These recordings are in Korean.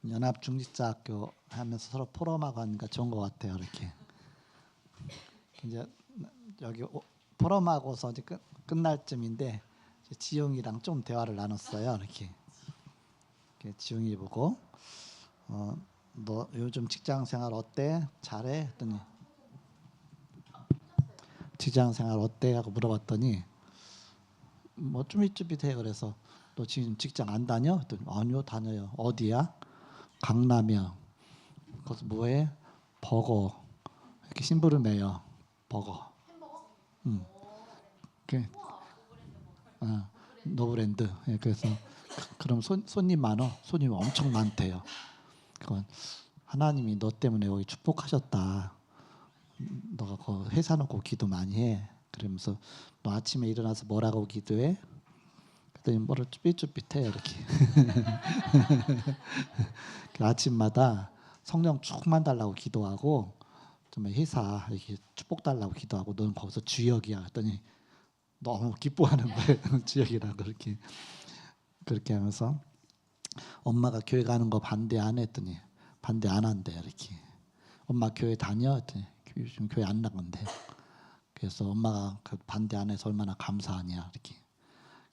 연합중직자학교 하면서 서로 포럼하고 하니까 좋은 것 같아요. 이렇게 이제 여기 포럼하고서 이제 끝날 쯤인데 지용이랑 좀 대화를 나눴어요. 이렇게 지용이 보고 너 요즘 직장 생활 어때? 잘해? 했더니 직장 생활 어때? 하고 물어봤더니 뭐 쭈밋쭈밋해. 그래서 너 지금 직장 안 다녀? 했더니 아니요 다녀요. 어디야? 강남이요. 거기서 뭐해? 버거. 이렇게 심부름해요. 버거. 그 노브랜드. 예, 그래서 그럼 손님 많어. 손님 엄청 많대요. 그건 하나님이 너 때문에 여기 축복하셨다. 너가 그 회사 놓고 기도 많이 해. 그러면서 너 아침에 일어나서 뭐라고 기도해? 그랬더니 뭐를 쭈삣쭈삣해 이렇게. 그 아침마다 성령 충만 달라고 기도하고 좀 회사 이렇게 축복 달라고 기도하고 너는 거기서 주역이야. 했더니 너무 기뻐하는 거예요. 주역이라고 그렇게 하면서 엄마가 교회 가는 거 반대 안 했더니 반대 안 한대. 이렇게 엄마 교회 다녀? 했더니 요즘 교회 안 나간대. 그래서 엄마가 반대 안 해서 얼마나 감사하냐 이렇게.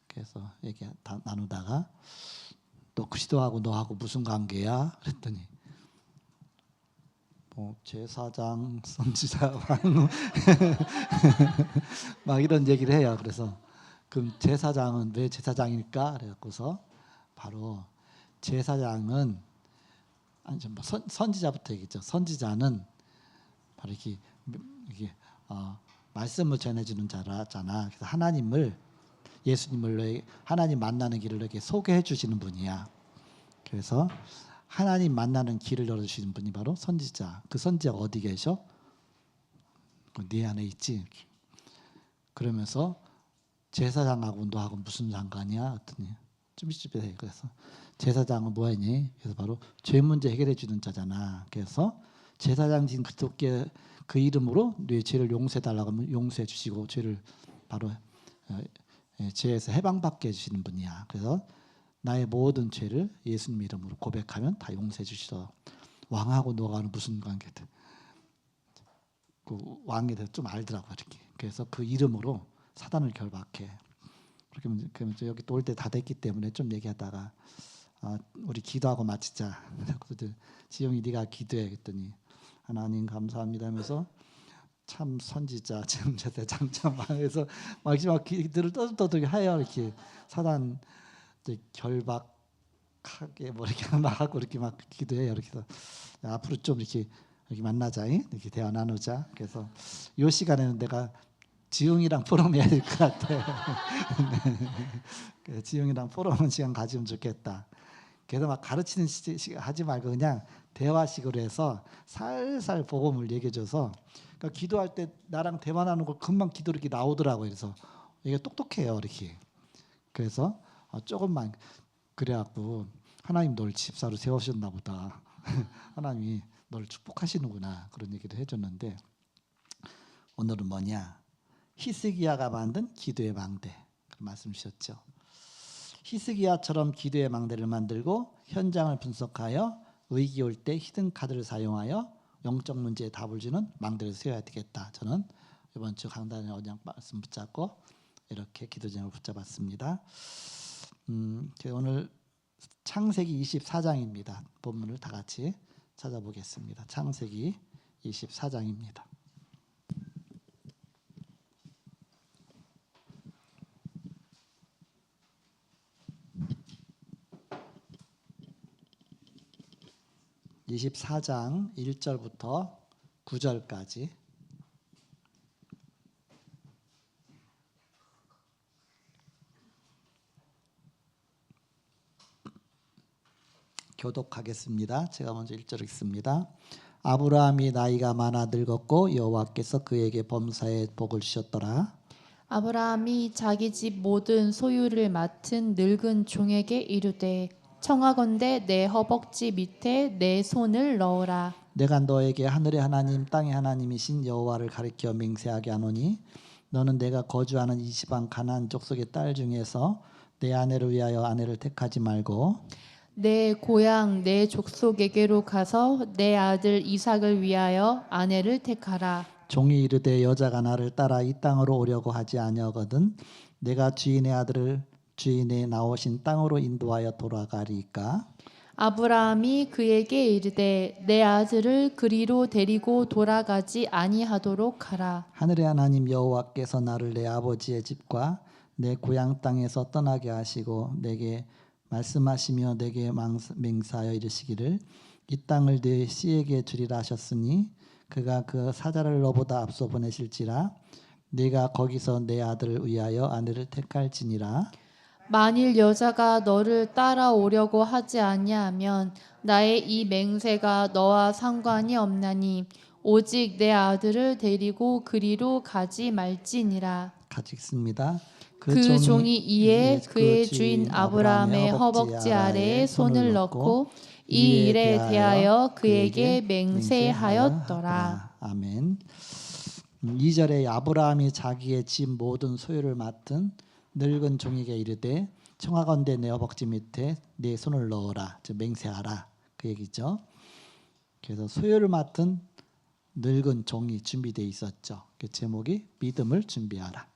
그래서 얘기 다 나누다가 너 그리스도하고 너하고 무슨 관계야? 그랬더니 뭐 제사장, 선지자 막 이런 얘기를 해요. 그래서 그럼 제사장은 왜 제사장일까? 그래갖고서 바로 제사장은 아니 좀 선지자부터 얘기했죠. 선지자는 바로 이게 말씀을 전해주는 자라잖아. 그래서 하나님을 예수님을 하나님 만나는 길을 이렇게 소개해 주시는 분이야. 그래서 하나님 만나는 길을 열어주시는 분이 바로 선지자. 그 선지자가 어디 계셔? 네 안에 있지. 그러면서 제사장하고 너하고 무슨 상관이야? 했더니 쭈삣쭈삣해. 그래서 제사장은 뭐하니? 그래서 바로 죄 문제 해결해 주는 자잖아. 그래서 제사장진 그토께 그 이름으로 네 죄를 용서해 달라고 하면 용서해 주시고 죄를 바로 죄에서 해방받게 해주시는 분이야. 그래서 나의 모든 죄를 예수님 이름으로 고백하면 다 용서해 주시어. 왕하고 너가는 무슨 관계든 그 왕에 대해서 좀 알더라고 이렇게. 그래서 그 이름으로 사단을 결박해. 그러면 여기 또 올 때 다 됐기 때문에 좀 얘기하다가 우리 기도하고 마치자. 그래서 지영이 네가 기도해. 그랬더니 하나님 감사합니다 하면서 참 선지자 지금 제대 장참해서 막 기도를 떠들떠들 해요. 이렇게 사단 결박하게 뭐 이렇게 막 하고 이렇게 막 기도해요. 이렇게 해서 앞으로 좀 이렇게 만나자, 이렇게 대화 나누자. 그래서 이 시간에는 내가 지웅이랑 포럼해야 될 것 같아요. 네. 지웅이랑 포럼하는 시간 가지면 좋겠다. 그래서 막 가르치는 하지 말고 그냥 대화식으로 해서 살살 복음을 얘기해줘서 그러니까 기도할 때 나랑 대화 나누는 거 금방 기도 이렇게 나오더라고요. 그래서 이게 똑똑해요, 이렇게. 그래서 조금만 그래갖고 하나님 널 집사로 세우셨나 보다. 하나님이 널 축복하시는구나 그런 얘기를 해줬는데 오늘은 뭐냐? 히스기야가 만든 기도의 망대 그 말씀 주셨죠. 히스기야처럼 기도의 망대를 만들고 현장을 분석하여 위기 올 때 히든 카드를 사용하여 영적 문제에 답을 주는 망대를 세워야 되겠다. 저는 이번 주 강단의 언약 말씀 붙잡고 이렇게 기도 제목을 붙잡았습니다. 오늘 창세기 24장입니다. 본문을 다 같이 찾아보겠습니다. 창세기 24장입니다. (24장) 1절부터 9절까지 교독하겠습니다. 제가 먼저 1절 읽습니다. 아브라함이 나이가 많아 늙었고 여호와께서 그에게 범사에 복을 주셨더라. 아브라함이 자기 집 모든 소유를 맡은 늙은 종에게 이르되 청하건대 내 허벅지 밑에 내 손을 넣으라. 내가 너에게 하늘의 하나님 땅의 하나님이신 여호와를 가리켜 맹세하게 하노니 너는 내가 거주하는 이 지방 가나안 족속의 딸 중에서 내 아내를 위하여 아내를 택하지 말고 내 고향 내 족속에게로 가서 내 아들 이삭을 위하여 아내를 택하라. 종이 이르되 여자가 나를 따라 이 땅으로 오려고 하지 아니하거든 내가 주인의 아들을 주인의 나오신 땅으로 인도하여 돌아가리까. 아브라함이 그에게 이르되 내 아들을 그리로 데리고 돌아가지 아니하도록 하라. 하늘의 하나님 여호와께서 나를 내 아버지의 집과 내 고향 땅에서 떠나게 하시고 내게 말씀하시며 내게 맹세하여 이르시기를 이 땅을 네 씨에게 주리라 하셨으니 그가 그 사자를 너보다 앞서 보내실지라 네가 거기서 내 아들을 위하여 아내를 택할지니라. 만일 여자가 너를 따라오려고 하지 아니하면 나의 이 맹세가 너와 상관이 없나니 오직 내 아들을 데리고 그리로 가지 말지니라. 같이 읽습니다. 그 종이 이에 그의 주인 아브라함의 허벅지 아래에 손을 넣고 이 일에 대하여 그에게 맹세하였더라. 아멘. 2절에 아브라함이 자기의 집 모든 소유를 맡은 늙은 종에게 이르되 청하건대 내 허벅지 밑에 내 손을 넣어라. 즉 맹세하라. 그 얘기죠. 그래서 소유를 맡은 늙은 종이 준비되어 있었죠. 그 제목이 믿음을 준비하라.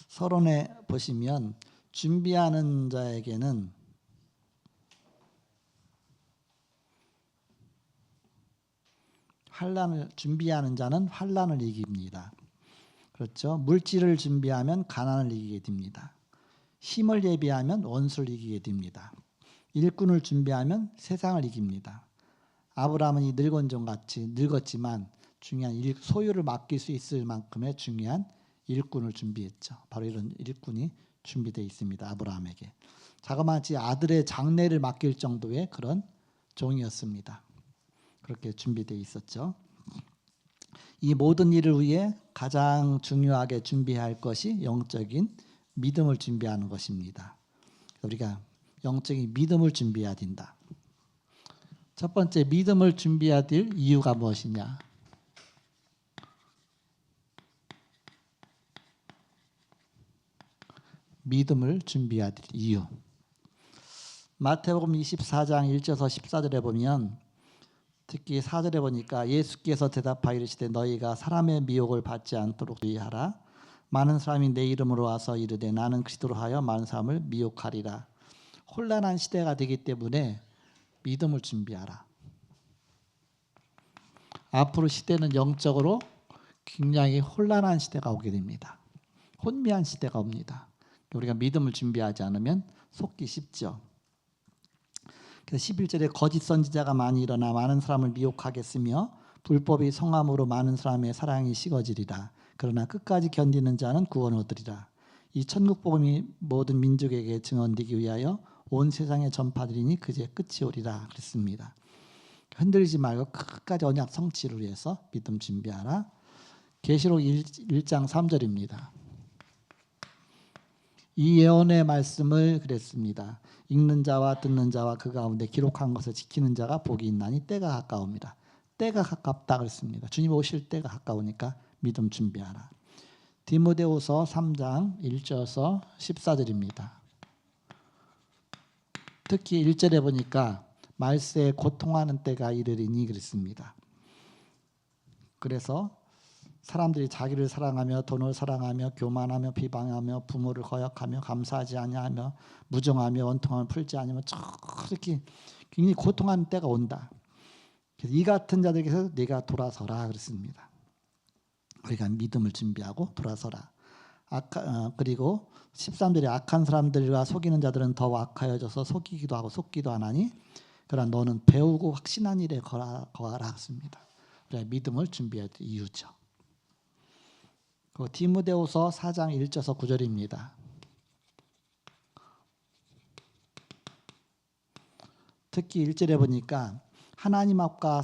서론에 보시면 준비하는 자에게는 준비하는 자는 환난을 이깁니다. 그렇죠? 물질을 준비하면 가난을 이기게 됩니다. 힘을 예비하면 원수를 이기게 됩니다. 일꾼을 준비하면 세상을 이깁니다. 아브라함은 이 늙은 종같이 늙었지만 중요한 소유를 맡길 수 있을 만큼의 중요한 일꾼을 준비했죠. 바로 이런 일꾼이 준비되어 있습니다. 아브라함에게. 자그마치 아들의 장례를 맡길 정도의 그런 종이었습니다. 그렇게 준비되어 있었죠. 이 모든 일을 위해 가장 중요하게 준비해야 할 것이 영적인 믿음을 준비하는 것입니다. 우리가 영적인 믿음을 준비해야 된다. 첫 번째 믿음을 준비해야 될 이유가 무엇이냐? 믿음을 준비해야 될 이유. 마태복음 24장 1절에서 14절에 보면 특히 4절에 보니까 예수께서 대답하여 이르시되 너희가 사람의 미혹을 받지 않도록 주의하라. 많은 사람이 내 이름으로 와서 이르되 나는 그리스도로 하여 많은 사람을 미혹하리라. 혼란한 시대가 되기 때문에 믿음을 준비하라. 앞으로 시대는 영적으로 굉장히 혼란한 시대가 오게 됩니다. 혼미한 시대가 옵니다. 우리가 믿음을 준비하지 않으면 속기 쉽죠. 그래서 11절에 거짓 선지자가 많이 일어나 많은 사람을 미혹하겠으며 불법이 성함으로 많은 사람의 사랑이 식어지리라. 그러나 끝까지 견디는 자는 구원을 얻으리라. 이 천국 복음이 모든 민족에게 증언되기 위하여 온 세상에 전파되리니 그제 끝이 오리라 그랬습니다. 흔들리지 말고 끝까지 언약 성취를 위해서 믿음 준비하라. 계시록 1장 3절입니다. 이 예언의 말씀을 그랬습니다. 읽는 자와 듣는 자와 그 가운데 기록한 것을 지키는 자가 복이 있나니 때가 가까웁니다. 때가 가깝다 그랬습니다. 주님 오실 때가 가까우니까 믿음 준비하라. 디모데후서 3장 1절에서 14절입니다. 특히 1절에 보니까 말세에 고통하는 때가 이르리니 그랬습니다. 그래서 사람들이 자기를 사랑하며 돈을 사랑하며 교만하며 비방하며 부모를 거역하며 감사하지 아니하며 무정하며 원통함을 풀지 아니하며 이렇게 굉장히 고통하는 때가 온다. 그래서 이 같은 자들에게서 네가 돌아서라 그랬습니다. 우리가 믿음을 준비하고 돌아서라. 그리고 13절에 악한 사람들과 속이는 자들은 더 악하여져서 속이기도 하고 속기도 하나니 그러나 너는 배우고 확신한 일에 거하라 했습니다. 우리가 믿음을 준비해야 될 이유죠. 디모데후서 4장 1절에서 9절입니다. 특히 1절에 보니까 하나님 앞과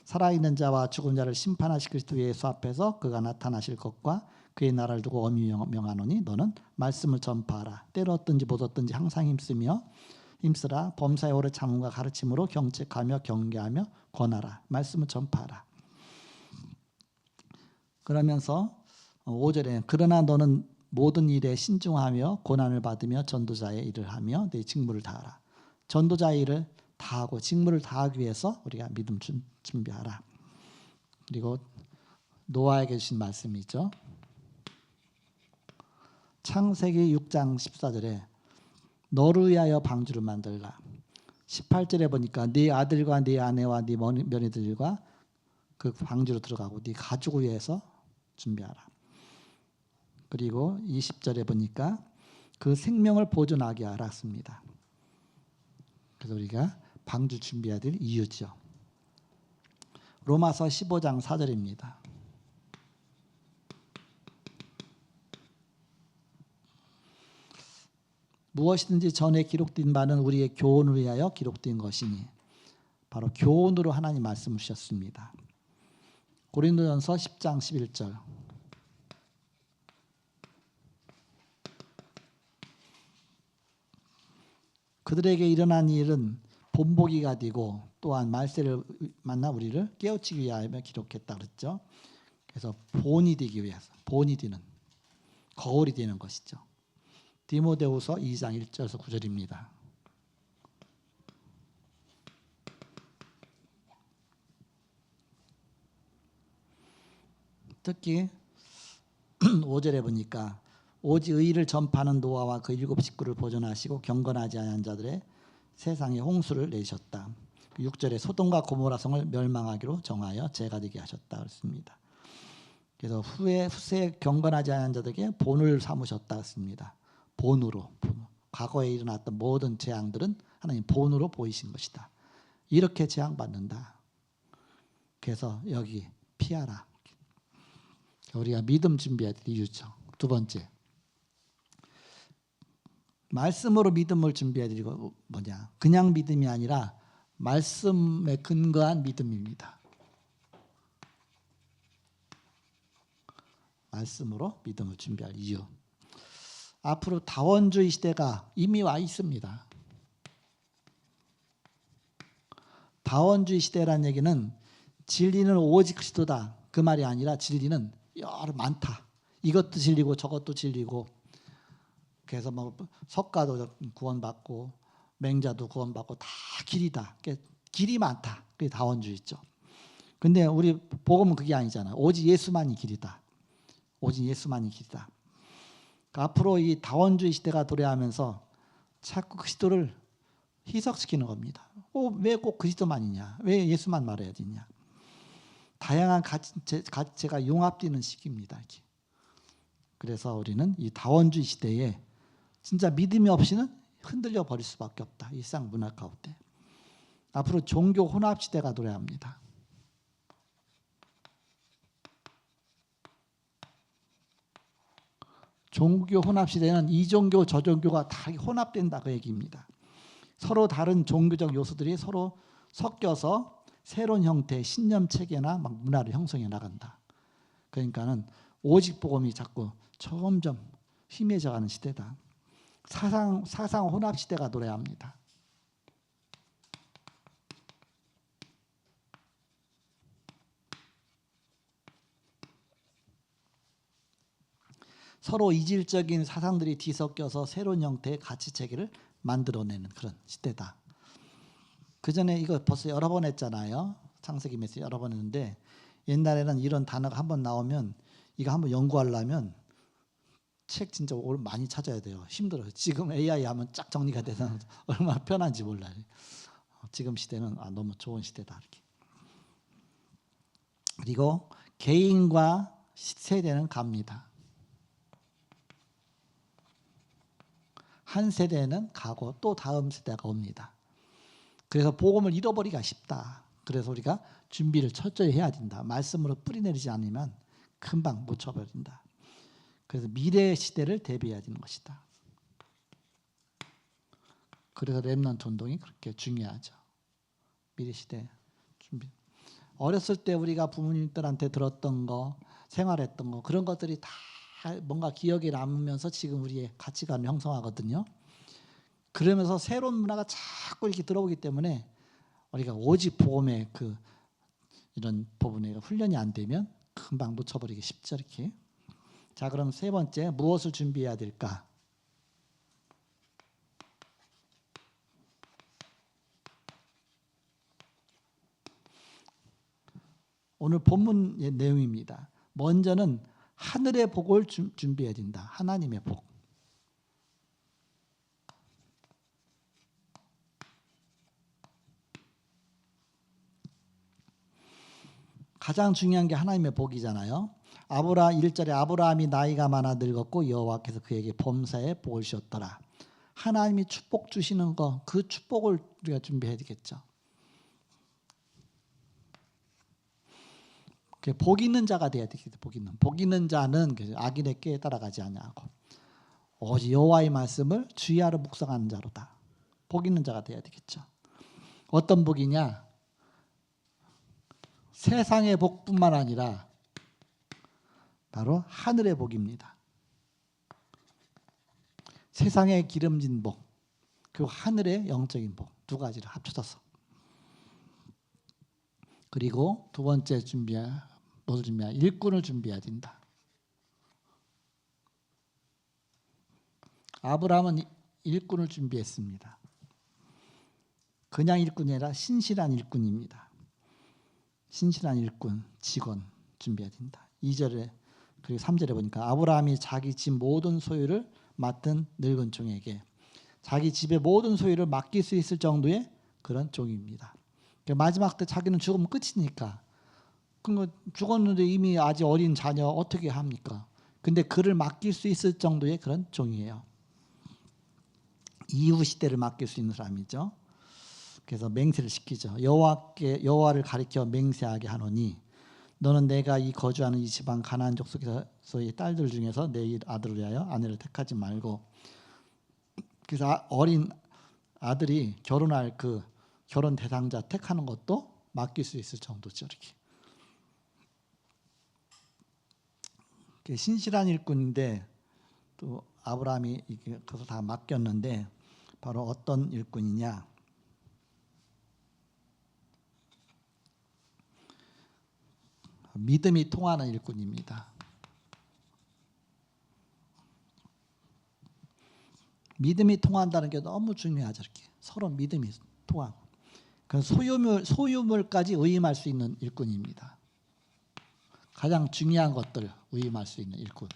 살아있는 자와 죽은 자를 심판하실 그리스도 예수 앞에서 그가 나타나실 것과 그의 나라를 두고 엄히 명하노니 너는 말씀을 전파하라. 때로 얻든지 못 얻든지 항상 힘쓰며 힘쓰라. 범사에 오래 참음과 가르침으로 경책하며 경계하며 권하라. 말씀을 전파하라. 그러면서 5절에 그러나 너는 모든 일에 신중하며 고난을 받으며 전도자의 일을 하며 내 직무를 다하라. 전도자의 일을 다하고 직무를 다하기 위해서 우리가 믿음 준비하라. 그리고 노아에게 주신 말씀이죠. 창세기 6장 14절에 너를 위하여 방주를 만들라. 18절에 보니까 네 아들과 네 아내와 네 며느리들과 그 방주로 들어가고 네 가족을 위해서 준비하라. 그리고 20절에 보니까 그 생명을 보존하게 하라습니다. 그래서 우리가 방주 준비해야 될 이유죠. 로마서 15장 4절입니다. 무엇이든지 전에 기록된 바는 우리의 교훈을 위하여 기록된 것이니 바로 교훈으로 하나님 말씀을 주셨습니다. 고린도전서 10장 11절 그들에게 일어난 일은 본보기가 되고 또한 말세를 만나 우리를 깨우치기 위하여 기록했다 그랬죠. 그래서 본이 되기 위해서 본이 되는 거울이 되는 것이죠. 디모데후서 2장 1절에서 9절입니다. 특히 5절에 보니까 오직 의를 전파하는 노아와 그 7 식구를 보존하시고 경건하지 않은 자들의 세상에 홍수를 내셨다. 6절에 소돔과 고모라 성을 멸망하기로 정하여 죄가 되게 하셨다 그랬습니다. 그래서 후세에 경건하지 않은 자들에게 본을 삼으셨다 했습니다. 본으로 과거에 일어났던 모든 재앙들은 하나님 본으로 보이신 것이다. 이렇게 재앙받는다. 그래서 여기 피하라. 우리가 믿음 준비해야 될 이유죠. 두 번째, 말씀으로 믿음을 준비해야 될 이유가 뭐냐? 그냥 믿음이 아니라 말씀에 근거한 믿음입니다. 말씀으로 믿음을 준비할 이유. 앞으로 다원주의 시대가 이미 와 있습니다. 다원주의 시대라는 얘기는 진리는 오직 그리스도다 그 말이 아니라 진리는 여러 많다. 이것도 진리고 저것도 진리고 그래서 뭐 석가도 구원받고 맹자도 구원받고 다 길이다. 길이 많다. 그게 다원주의죠. 근데 우리 복음은 그게 아니잖아. 오직 예수만이 길이다. 오직 예수만이 길이다. 앞으로 이 다원주의 시대가 도래하면서 자꾸 그리스도를 희석시키는 겁니다. 왜 꼭 그리스도만이냐? 왜 예수만 말해야 되냐? 다양한 가치가 융합되는 시기입니다. 그래서 우리는 이 다원주의 시대에 진짜 믿음이 없이는 흔들려 버릴 수밖에 없다. 일상 문화 가운데. 앞으로 종교 혼합 시대가 도래합니다. 종교 혼합 시대는 이 종교 저 종교가 다 혼합된다 그 얘기입니다. 서로 다른 종교적 요소들이 서로 섞여서 새로운 형태의 신념 체계나 막 문화를 형성해 나간다. 그러니까는 오직 복음이 자꾸 점점 희미해져가는 시대다. 사상 혼합 시대가 도래합니다. 서로 이질적인 사상들이 뒤섞여서 새로운 형태의 가치 체계를 만들어내는 그런 시대다. 그 전에 이거 벌써 여러 번 했잖아요. 창세기 메시지 여러 번 했는데 옛날에는 이런 단어가 한번 나오면 이거 한번 연구하려면 책 진짜 많이 찾아야 돼요. 힘들어요. 지금 AI 하면 쫙 정리가 돼서 얼마나 편한지 몰라요. 지금 시대는 너무 좋은 시대다. 이렇게. 그리고 개인과 세대는 갑니다. 한 세대는 가고 또 다음 세대가 옵니다. 그래서 복음을 잃어버리기가 쉽다. 그래서 우리가 준비를 철저히 해야 된다. 말씀으로 뿌리내리지 않으면 금방 못 쳐버린다. 그래서 미래의 시대를 대비해야 되는 것이다. 그래서 렘넌트 운동이 그렇게 중요하죠. 미래 시대 준비. 어렸을 때 우리가 부모님들한테 들었던 거, 생활했던 거 그런 것들이 다 뭔가 기억에 남으면서 지금 우리의 가치관을 형성하거든요. 그러면서 새로운 문화가 자꾸 이렇게 들어오기 때문에 우리가 오직 복음의 그 이런 부분에 훈련이 안 되면 금방 놓쳐버리기 쉽죠. 이렇게. 자, 그럼 세 번째, 무엇을 준비해야 될까? 오늘 본문의 내용입니다. 먼저는 하늘의 복을 준비해야 된다. 하나님의 복. 가장 중요한 게 하나님의 복이잖아요. 1절에 아브라함이 나이가 많아 늙었고 여호와께서 그에게 범사에 복을 주셨더라. 하나님이 축복 주시는 거, 그 축복을 우리가 준비해야 되겠죠. 복 있는 자가 돼야 되겠죠. 복 있는 자는 악인의 꾀에 따라가지 아니하고 오직 여호와의 말씀을 주의하러 묵상하는 자로다. 복 있는 자가 돼야 되겠죠. 어떤 복이냐? 세상의 복뿐만 아니라 바로 하늘의 복입니다. 세상의 기름진 복, 그리고 하늘의 영적인 복, 두 가지를 합쳐서. 그리고 두 번째 무엇을 준비해야? 일꾼을 준비해야 된다. 아브라함은 일꾼을 준비했습니다. 그냥 일꾼이 아니라 신실한 일꾼입니다. 신실한 일꾼, 직원 준비해야 된다. 2절에 그리고 3절에 보니까 아브라함이 자기 집 모든 소유를 맡은 늙은 종에게, 자기 집의 모든 소유를 맡길 수 있을 정도의 그런 종입니다. 마지막 때 자기는 죽으면 끝이니까, 죽었는데 이미 아직 어린 자녀 어떻게 합니까? 근데 그를 맡길 수 있을 정도의 그런 종이에요. 이후 시대를 맡길 수 있는 사람이죠. 그래서 맹세를 시키죠. 여호와를 가리켜 맹세하게 하노니 너는 내가 거주하는 이 지방 가나안 족속에서의 딸들 중에서 내 아들을 위하여 아내를 택하지 말고. 그래서 어린 아들이 결혼할 그 결혼 대상자 택하는 것도 맡길 수 있을 정도죠. 이렇게. 신실한 일꾼인데 또 아브라함이 그것을 다 맡겼는데 바로 어떤 일꾼이냐? 믿음이 통하는 일꾼입니다. 믿음이 통한다는 게 너무 중요하죠. 이렇게 서로 믿음이 통하고, 그 소유물까지 의임할 수 있는 일꾼입니다. 가장 중요한 것들 의임할 수 있는 일꾼.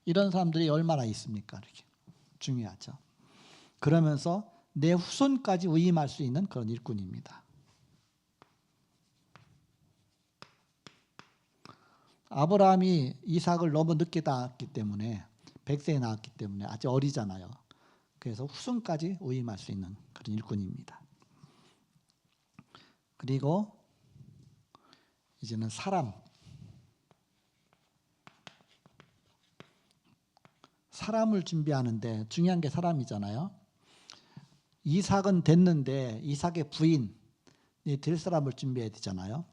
이런 사람들이 얼마나 있습니까? 이렇게 중요하죠. 그러면서 내 후손까지 의임할 수 있는 그런 일꾼입니다. 아브라함이 이삭을 너무 늦게 낳았기 때문에 100세에 낳았기 때문에 아직 어리잖아요. 그래서 후손까지 의임할 수 있는 그런 일꾼입니다. 그리고 이제는 사람을 준비하는데 중요한 게 사람이잖아요. 이삭은 됐는데 이삭의 부인이 될 사람을 준비해야 되잖아요.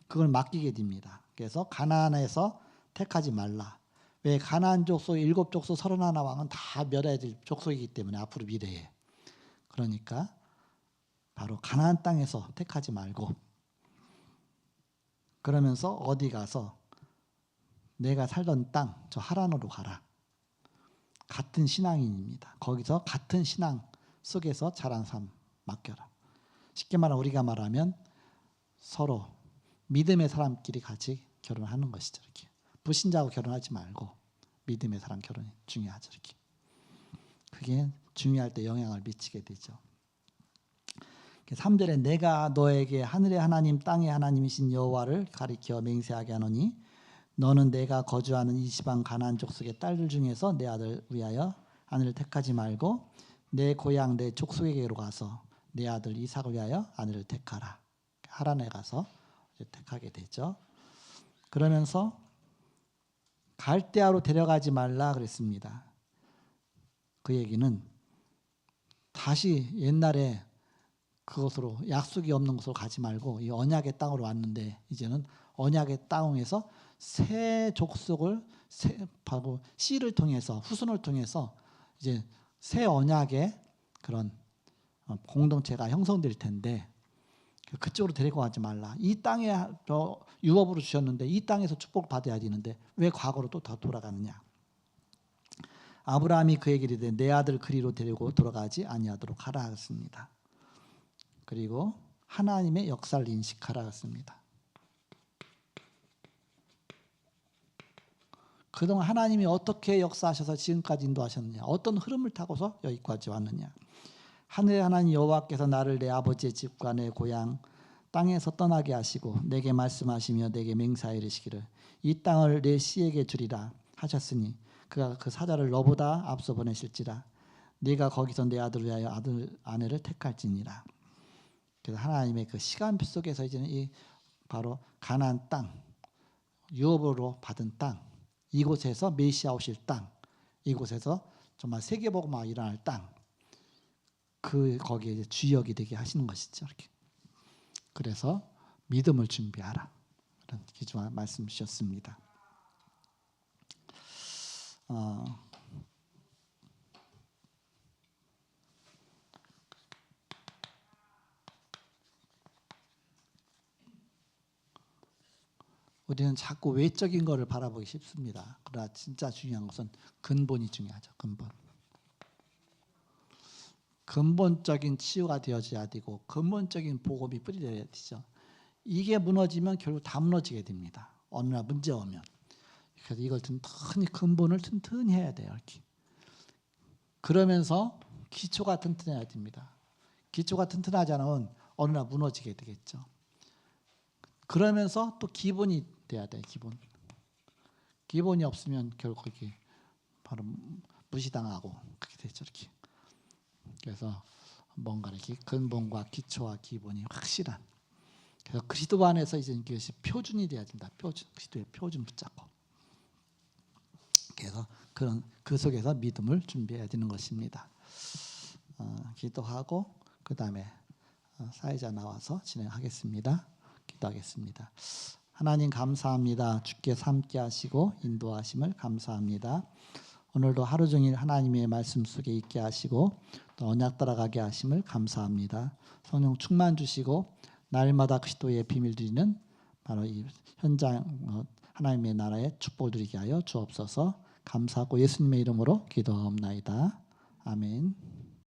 그걸 맡기게 됩니다. 그래서 가나안에서 택하지 말라. 왜? 가나안 족속 7족속 31왕은 다 멸해야 될 족속이기 때문에 앞으로 미래에. 그러니까 바로 가나안 땅에서 택하지 말고, 그러면서 어디 가서 내가 살던 땅 저 하란으로 가라. 같은 신앙인입니다. 거기서 같은 신앙 속에서 자란 삶 맡겨라. 쉽게 우리가 말하면 서로 믿음의 사람끼리 같이 결혼하는 것이죠. 이렇게 불신자하고 결혼하지 말고 믿음의 사람 결혼이 중요하죠. 이렇게 그게 중요할 때 영향을 미치게 되죠. 3절에 내가 너에게 하늘의 하나님 땅의 하나님이신 여호와를 가리켜 맹세하게 하노니 너는 내가 거주하는 이 지방 가나안 족속의 딸들 중에서 내 아들 위하여 아내를 택하지 말고 내 고향 내 족속에게로 가서 내 아들 이삭을 위하여 아내를 택하라. 하란에 가서 택하게 되죠. 그러면서 갈대아로 데려가지 말라 그랬습니다. 그 얘기는 다시 옛날에 그곳으로 약속이 없는 곳으로 가지 말고 이 언약의 땅으로 왔는데 이제는 언약의 땅에서 새 족속을 바로 씨를 통해서 후손을 통해서 이제 새 언약의 그런 공동체가 형성될 텐데 그쪽으로 데리고 가지 말라. 이 땅에 유업으로 주셨는데 이 땅에서 축복을 받아야 되는데 왜 과거로 또 돌아가느냐. 아브라함이 그에게 이르되 내 아들 그리로 데리고 돌아가지 아니하도록 하라 했습니다. 그리고 하나님의 역사를 인식하라 했습니다. 그동안 하나님이 어떻게 역사하셔서 지금까지 인도하셨느냐, 어떤 흐름을 타고서 여기까지 왔느냐. 하늘의 하나님 여호와께서 나를 내 아버지의 집과 내 고향 땅에서 떠나게 하시고 내게 말씀하시며 내게 맹세하여 이르시기를 이 땅을 내 씨에게 주리라 하셨으니 그가 그 사자를 너보다 앞서 보내실지라 네가 거기서 내 아들을 위하여 아내를 택할지니라. 그래서 하나님의 그 시간표 속에서 이제는 이 바로 가나안 땅, 유업으로 받은 땅, 이곳에서 메시아 오실 땅, 이곳에서 정말 세계복음화 일어날 땅, 거기에 이제 주역이 되게 하시는 것이죠. 이렇게. 그래서 믿음을 준비하라. 이런 기초와 말씀 주셨습니다. 우리는 자꾸 외적인 것을 바라보기 쉽습니다. 그러나 진짜 중요한 것은 근본이 중요하죠. 근본적인 치유가 되어져야 되고 근본적인 복음이 뿌리려야 되죠. 이게 무너지면 결국 다 무너지게 됩니다. 어느 날 문제 오면. 그래서 이걸 튼튼히 근본을 튼튼히 해야 돼요. 이렇게. 그러면서 기초가 튼튼해야 됩니다. 기초가 튼튼하지 않으면 어느 날 무너지게 되겠죠. 그러면서 또 기본이 돼야 돼요. 기본이 없으면 결국 이게 바로 무시당하고 그렇게 되죠. 이렇게. 그래서 뭔가 이렇게 근본과 기초와 기본이 확실한. 그래서 그리스도 안에서 이제 이것이 표준이 돼야 된다. 그리스도의 표준 붙잡고. 그래서 그 속에서 믿음을 준비해야 되는 것입니다. 기도하고 그 다음에 사회자 나와서 진행하겠습니다. 기도하겠습니다. 하나님 감사합니다. 주께서 함께 하시고 인도하심을 감사합니다. 오늘도 하루 종일 하나님의 말씀 속에 있게 하시고 또 언약 따라가게 하심을 감사합니다. 성령 충만 주시고 날마다 그리스도의 비밀 드리는 바로 이 현장 하나님의 나라의 축복을 드리게 하여 주옵소서. 감사하고 예수님의 이름으로 기도하옵나이다. 아멘.